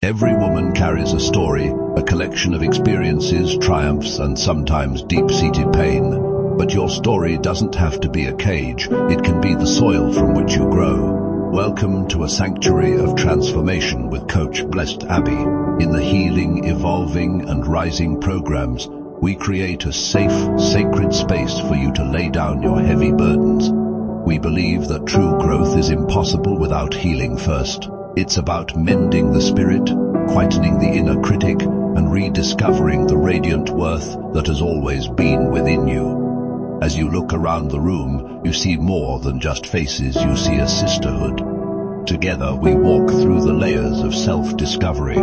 Every woman carries a story, a collection of experiences, triumphs, and sometimes deep-seated pain. But your story doesn't have to be a cage, it can be the soil from which you grow. Welcome to a sanctuary of transformation with Coach Blessed Abby. In the Healing, Evolving, and Rising programs, we create a safe, sacred space for you to lay down your heavy burdens. We believe that true growth is impossible without healing first. It's about mending the spirit, quietening the inner critic, and rediscovering the radiant worth that has always been within you. As you look around the room, you see more than just faces, you see a sisterhood. Together we walk through the layers of self-discovery.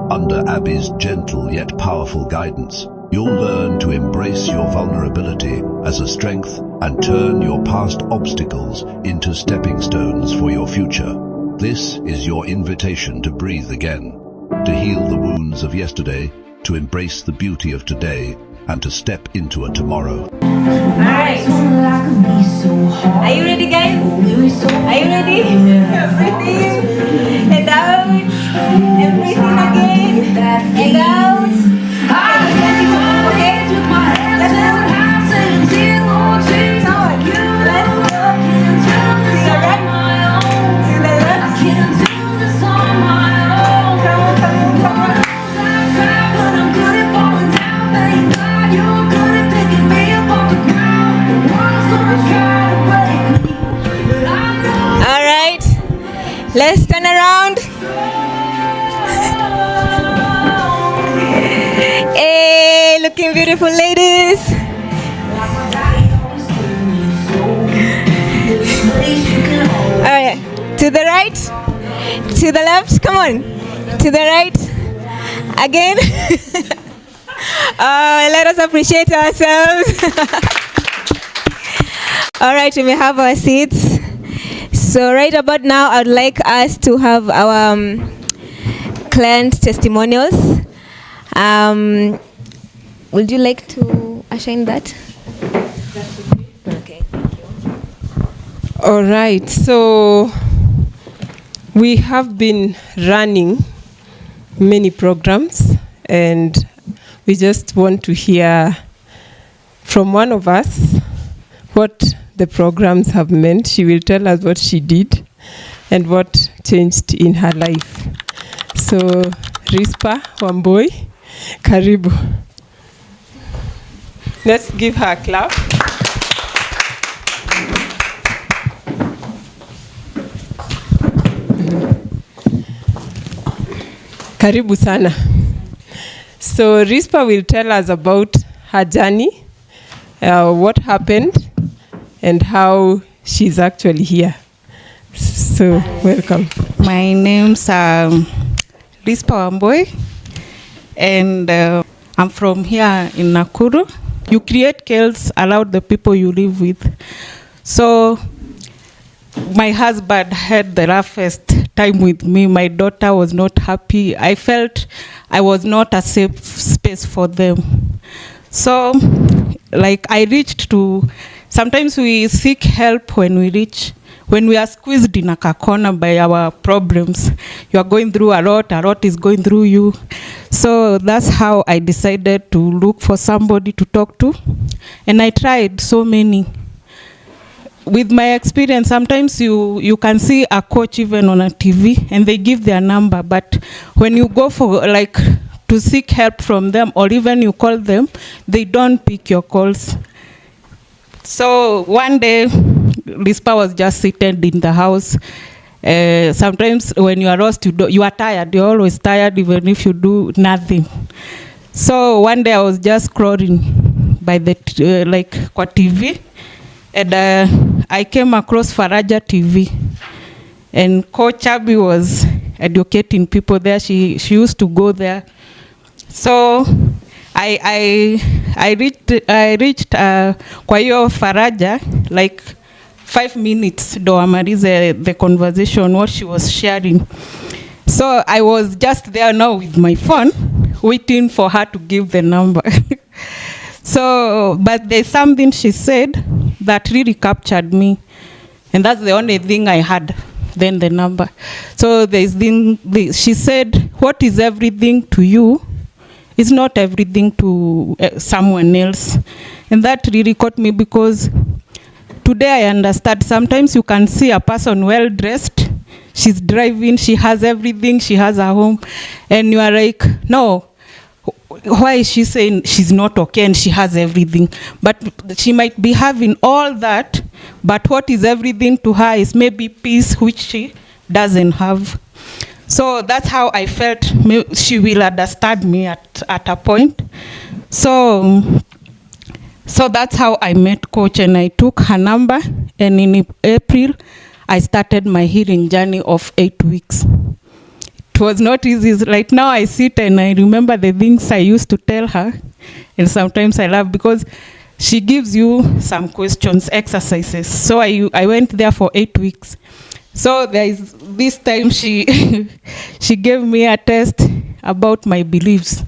Under Abby's gentle yet powerful guidance, you'll learn to embrace your vulnerability as a strength and turn your past obstacles into stepping stones for your future. This is your invitation to breathe again, to heal the wounds of yesterday, to embrace the beauty of today, and to step into a tomorrow. Alright. Are you ready, guys? Are you ready? Breathe in. And out. And breathe in again. And out. Okay? Let's go. Let's turn around. Hey, looking beautiful, ladies. All right, to the right, to the left. Come on, to the right. Again. Let us appreciate ourselves. All right, we may have our seats. So right about now, I'd like us to have our client testimonials. Would you like to usher in that? Okay, thank you. All right, so we have been running many programs, and we just want to hear from one of us what the programs have meant. She will tell us what she did and what changed in her life. So, Lisper Wambui, karibu. Let's give her a clap. Karibu sana. So, Lisper will tell us about her journey, what happened, and how she's actually here. So, welcome. My name's Lisper Wambui, and I'm from here in Nakuru. You create chaos around the people you live with. So, my husband had the roughest time with me. My daughter was not happy. I felt I was not a safe space for them. So, like, I reached to... Sometimes we seek help when we are squeezed in a corner by our problems. You are going through a lot is going through you. So that's how I decided to look for somebody to talk to. And I tried so many. With my experience, sometimes you can see a coach even on a TV and they give their number. But when you go for to seek help from them, or even you call them, they don't pick your calls. So one day, Lisper was just sitting in the house. Sometimes when you are lost, you are tired. You're always tired even if you do nothing. So one day I was just scrolling by the kwa TV, and I came across Faraja TV, and Coach Abby was educating people there. She used to go there. So I reached kwa hiyo Faraja 5 minutes do amalize the conversation, what she was sharing. So I was just there now with my phone waiting for her to give the number. So, but there's something she said that really captured me, and that's the only thing I had, then the number. So there's she said, what is everything to you is not everything to someone else. And that really caught me, because today I understand sometimes you can see a person well dressed, she's driving, she has everything, she has a home, and you are like, no, why is she saying she's not okay and she has everything? But she might be having all that, but what is everything to her is maybe peace, which she doesn't have. So that's how I felt she will understand me at a point. So that's how I met Coach, and I took her number, and in April, I started my healing journey of 8 weeks. It was not easy. Right now I sit and I remember the things I used to tell her, and sometimes I laugh because she gives you some questions, exercises. So I went there for 8 weeks. So there is this time she gave me a test about my beliefs.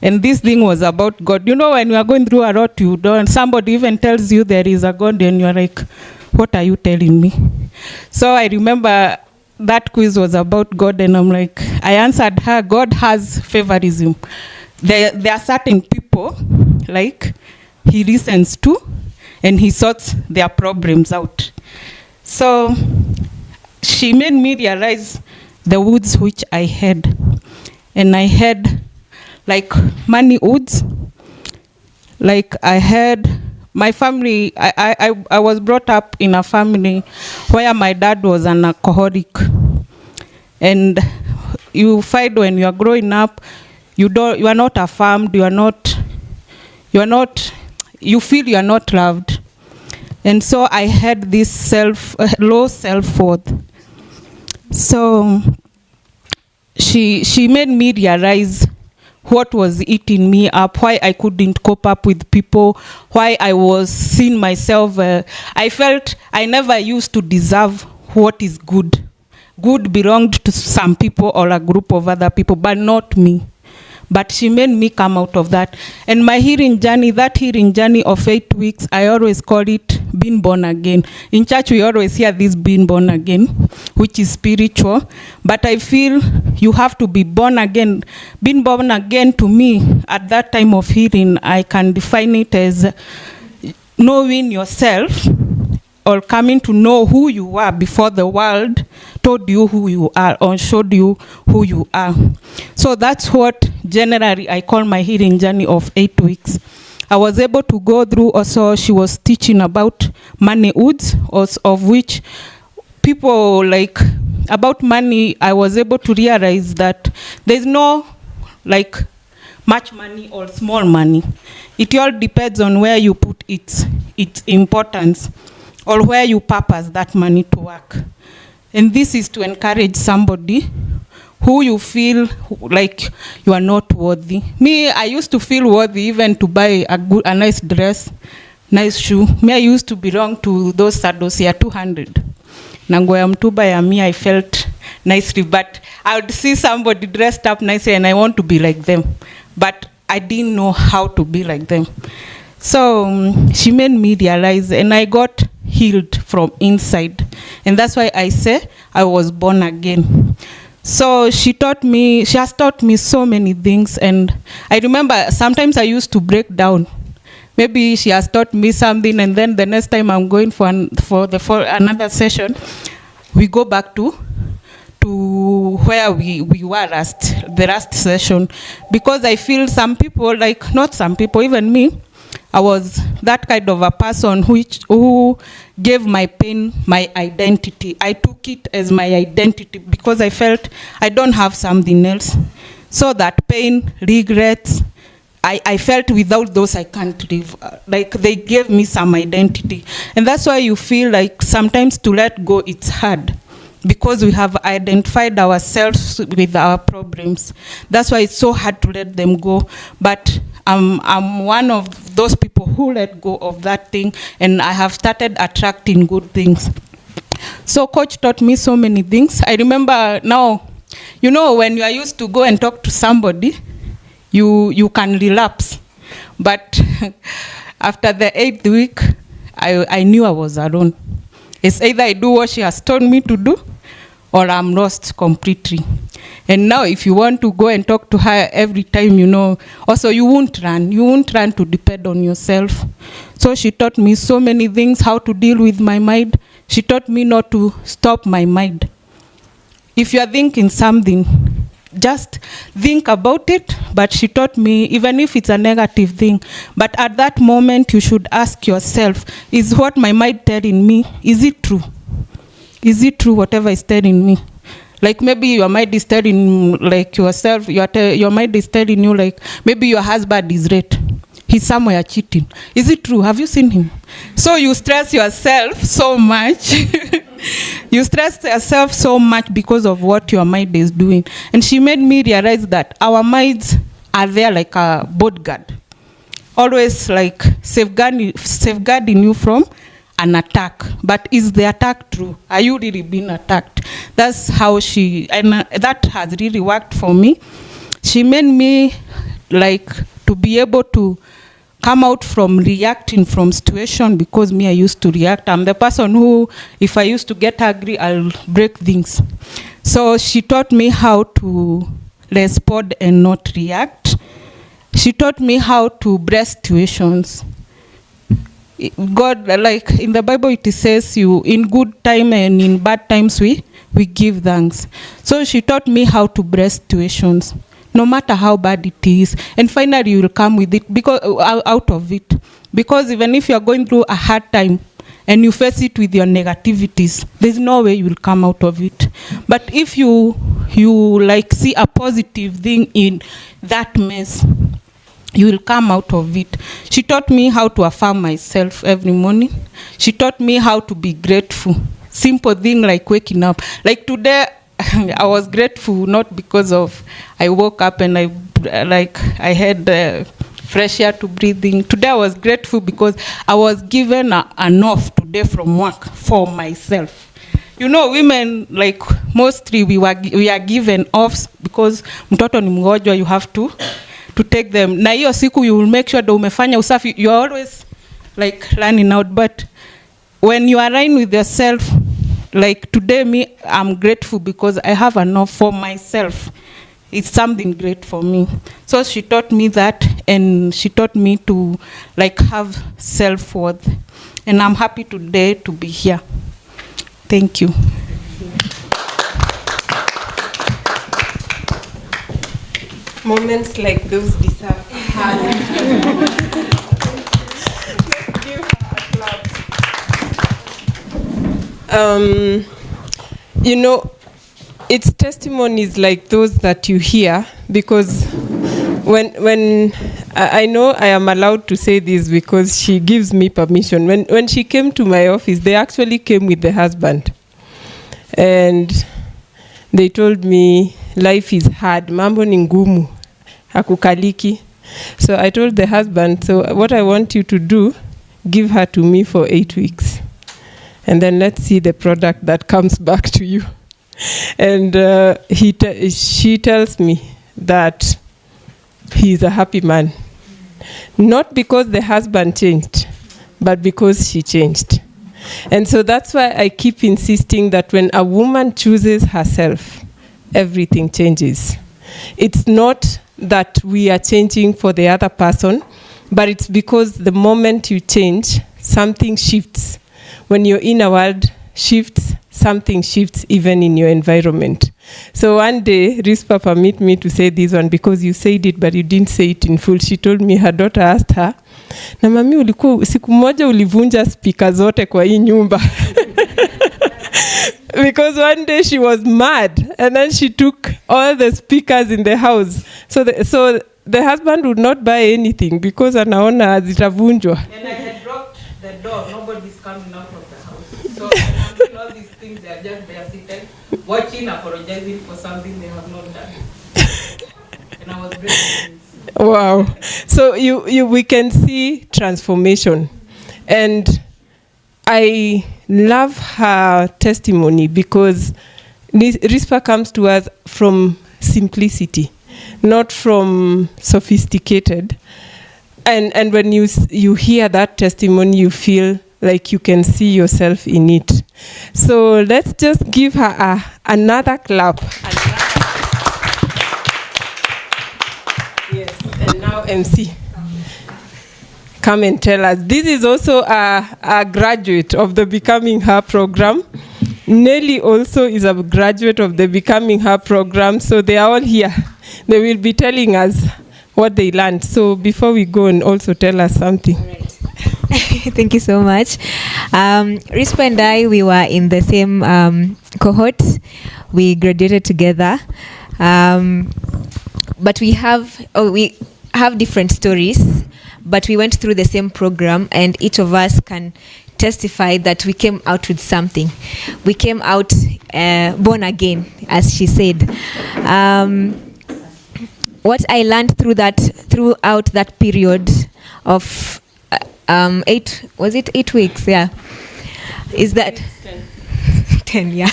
And this thing was about God. You know, when you are going through a lot, you don't, somebody even tells you there is a God, and you're like, what are you telling me? So I remember that quiz was about God, and I'm like, I answered her, God has favorism. There are certain people, like, he listens to, and he sorts their problems out. So she made me realize the woods which I had. And I had like money woods. Like I had my family, I was brought up in a family where my dad was an alcoholic. And you find when you are growing up, you are not affirmed, you feel you are not loved. And so I had this low self-worth. So she made me realize what was eating me up, why I couldn't cope up with people, why I was seeing myself. I felt I never used to deserve what is good. Good belonged to some people or a group of other people, but not me. But she made me come out of that. And my healing journey, that healing journey of 8 weeks, I always call it being born again. In church, we always hear this being born again, which is spiritual. But I feel you have to be born again. Being born again, to me, at that time of healing, I can define it as knowing yourself, or coming to know who you are before the world told you who you are or showed you who you are. So that's what generally I call my healing journey of 8 weeks. I was able to go through also, she was teaching about money woods, of which people like, about money, I was able to realize that there's no like much money or small money. It all depends on where you put its importance, or where you purpose that money to work. And this is to encourage somebody who you feel like you are not worthy. Me, I used to feel worthy even to buy a nice dress, nice shoe. Me, I used to belong to those saddles here, 200. Nangoya mtuba ya me, I felt nicely, but I would see somebody dressed up nicely and I want to be like them. But I didn't know how to be like them. So she made me realize, and I got healed from inside. And that's why I say I was born again. So she has taught me so many things. And I remember sometimes I used to break down. Maybe she has taught me something, and then the next time I'm going for another session, we go back to where we were the last session. Because I feel some people, like not some people, even me, I was that kind of a person who gave my pain my identity. I took it as my identity because I felt I don't have something else. So that pain, regrets, I felt without those I can't live. Like they gave me some identity. And that's why you feel like sometimes to let go, it's hard. Because we have identified ourselves with our problems. That's why it's so hard to let them go. But I'm one of those people who let go of that thing, and I have started attracting good things. So Coach taught me so many things. I remember now, you know, when you are used to go and talk to somebody, you can relapse. But after the 8th week, I knew I was alone. It's either I do what she has told me to do, or I'm lost completely. And now if you want to go and talk to her every time, you know, also you won't run to depend on yourself. So she taught me so many things, how to deal with my mind. She taught me not to stop my mind. If you are thinking something, just think about it. But she taught me, even if it's a negative thing, but at that moment you should ask yourself, is what my mind telling me, is it true? Is it true, whatever is telling me? Like maybe your mind is telling, like yourself, your mind is telling you, like maybe your husband is right. He's somewhere cheating. Is it true? Have you seen him? So you stress yourself so much. You stress yourself so much because of what your mind is doing. And she made me realize that our minds are there like a bodyguard. Always like safeguarding you from an attack. But is the attack true? Are you really being attacked? That's how that has really worked for me. She made me like to be able to come out from reacting from situation, because me, I used to react. I'm the person who, if I used to get angry, I'll break things. So she taught me how to respond and not react. She taught me how to brace situations. God, like in the Bible, it says you in good time and in bad times we give thanks. So she taught me how to brace situations, no matter how bad it is. And finally, you will come with it, because out of it. Because even if you are going through a hard time and you face it with your negativities, there's no way you will come out of it. But if you like see a positive thing in that mess, you will come out of it. She taught me how to affirm myself every morning. She taught me how to be grateful. Simple thing like waking up. Like today, I was grateful not because of I woke up and I had fresh air to breathe in. Today I was grateful because I was given an off today from work for myself. You know, women, like mostly we are given offs because mtoto ni mgonjwa, you have to take them. Na hiyo siku you will make sure that umefanya usafi. You are always like running out. But when you align with yourself, like today me, I'm grateful because I have enough for myself. It's something great for me. So she taught me that, and she taught me to like have self-worth. And I'm happy today to be here. Thank you. Moments like those deserve a hand. Give her applause. You know, it's testimonies like those that you hear, because when I know I am allowed to say this because she gives me permission. When she came to my office, they actually came with the husband. And they told me, life is hard, mambo ni ngumu, hakukaliki. So I told the husband, so what I want you to do, give her to me for 8 weeks. And then let's see the product that comes back to you. And she tells me that he's a happy man. Not because the husband changed, but because she changed. And so that's why I keep insisting that when a woman chooses herself, everything changes. It's not that we are changing for the other person, but it's because the moment you change, something shifts. When your inner world shifts, something shifts even in your environment. So one day, Lisper permit me to say this one, because you said it, but you didn't say it in full. She told me her daughter asked her, na mami siku moja ulivunja speaker zote kwa hii nyumba. Because one day she was mad, and then she took all the speakers in the house. So the husband would not buy anything because anaona zitavunjwa. And I had locked the door. Nobody's coming out of the house. So I'm doing all these things. They are just there seated, watching, apologizing for something they have not done. And I was breaking things. Wow. So we can see transformation. And I love her testimony because Lisper comes to us from simplicity, not from sophisticated. And when you hear that testimony, you feel like you can see yourself in it. So let's just give her another clap. now MC. Come and tell us. This is also a graduate of the Becoming H.E.R program. Nelly also is a graduate of the Becoming H.E.R program, so they are all here. They will be telling us what they learned. So before we go, and also tell us something. Right. Thank you so much. Lisper and I, we were in the same cohort. We graduated together. But we have different stories, but we went through the same program, and each of us can testify that we came out with something. We came out born again, as she said. What I learned throughout that period of 8 weeks, yeah, is that 10, yeah.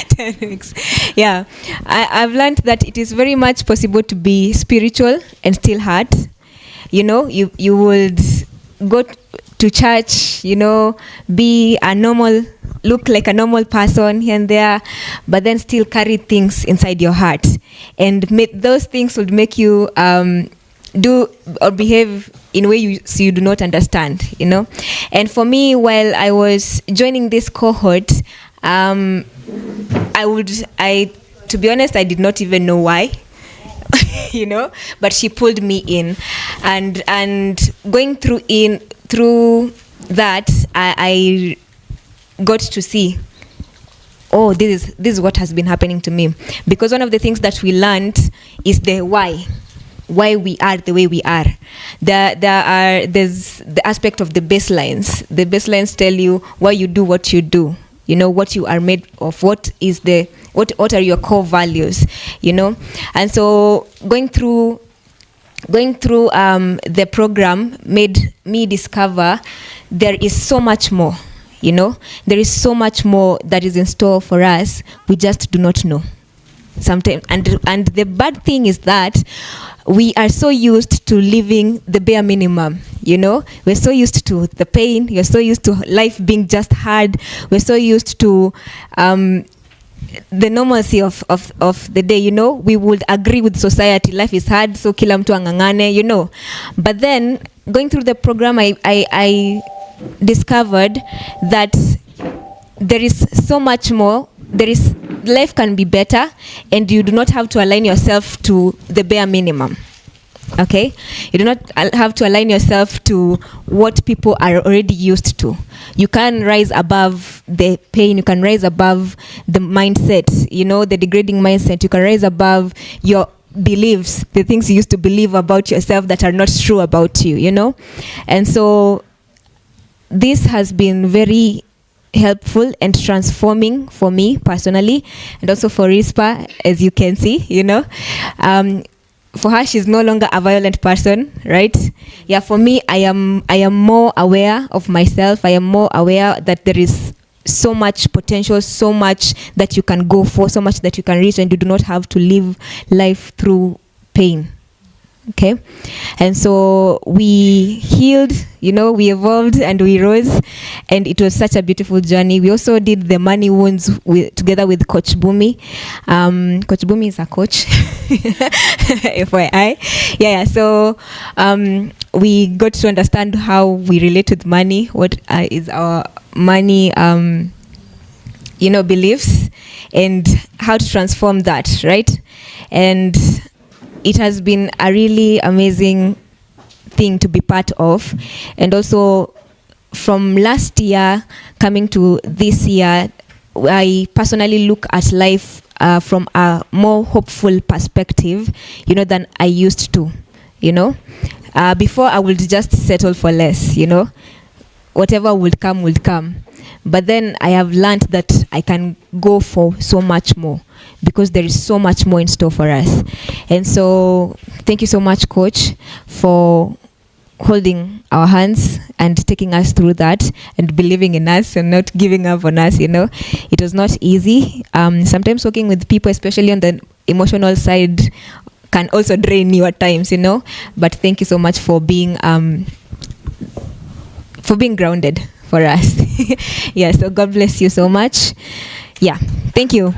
10 weeks. Yeah. I've learned that it is very much possible to be spiritual and still hurt. You know, you would go to church, you know, look like a normal person here and there, but then still carry things inside your heart. And those things would make you do or behave in a way you do not understand, you know. And for me, while I was joining this cohort, to be honest, I did not even know why. You know, but she pulled me in, and going through that, I got to see, oh, this is what has been happening to me. Because one of the things that we learned is the why we are the way we are. There's the aspect of the baselines. The baselines tell you why you do what you do. You know, what you are made of, what are your core values, you know. And so going through the program made me discover there is so much more, you know. There is so much more that is in store for us. We just do not know sometimes. And the bad thing is that we are so used to living the bare minimum, you know. We're so used to the pain. We're so used to life being just hard. We're so used to the normalcy of the day, you know. We would agree with society. Life is hard, so kila mtu angangane, you know. But then going through the program, I discovered that there is so much more. Life can be better, and you do not have to align yourself to the bare minimum. Okay, you do not have to align yourself to what people are already used to. You can rise above the pain. You can rise above the mindset, you know, the degrading mindset. You can rise above your beliefs, the things you used to believe about yourself that are not true about you, you know. And so this has been very helpful and transforming for me personally, and also for Lisper, as you can see, you know. For her, she's no longer a violent person, right? Yeah, for me, I am more aware of myself. I am more aware that there is so much potential, so much that you can go for, so much that you can reach, and you do not have to live life through pain. Okay, and so we healed, you know, we evolved and we rose, and it was such a beautiful journey. We also did the money wounds together with Coach Bumi. Coach Bumi is a coach, FYI. Yeah. So we got to understand how we relate with money, what is our money, you know, beliefs, and how to transform that, right? And it has been a really amazing thing to be part of. And also from last year coming to this year, I personally look at life from a more hopeful perspective, you know, than I used to, you know. Before I would just settle for less, you know. Whatever would come, would come. But then I have learned that I can go for so much more, because there is so much more in store for us. And so thank you so much, Coach, for holding our hands and taking us through that and believing in us and not giving up on us, you know. It was not easy. Sometimes working with people, especially on the emotional side, can also drain you at times, you know. But thank you so much for being grounded for us. Yeah, so God bless you so much. Yeah, thank you.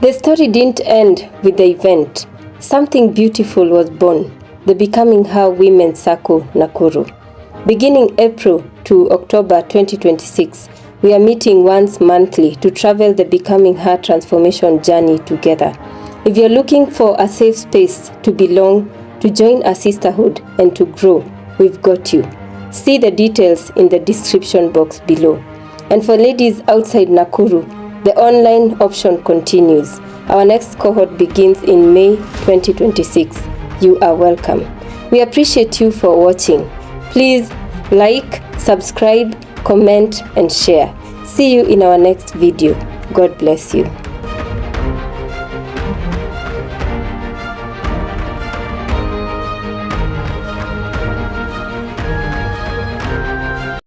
The story didn't end with the event. Something beautiful was born, the Becoming H.E.R Women's Circle Nakuru. Beginning April to October 2026, we are meeting once monthly to travel the Becoming H.E.R transformation journey together. If you're looking for a safe space to belong, to join a sisterhood and to grow, we've got you. See the details in the description box below. And for ladies outside Nakuru, the online option continues. Our next cohort begins in May 2026. You are welcome. We appreciate you for watching. Please like, subscribe, comment, and share. See you in our next video. God bless you.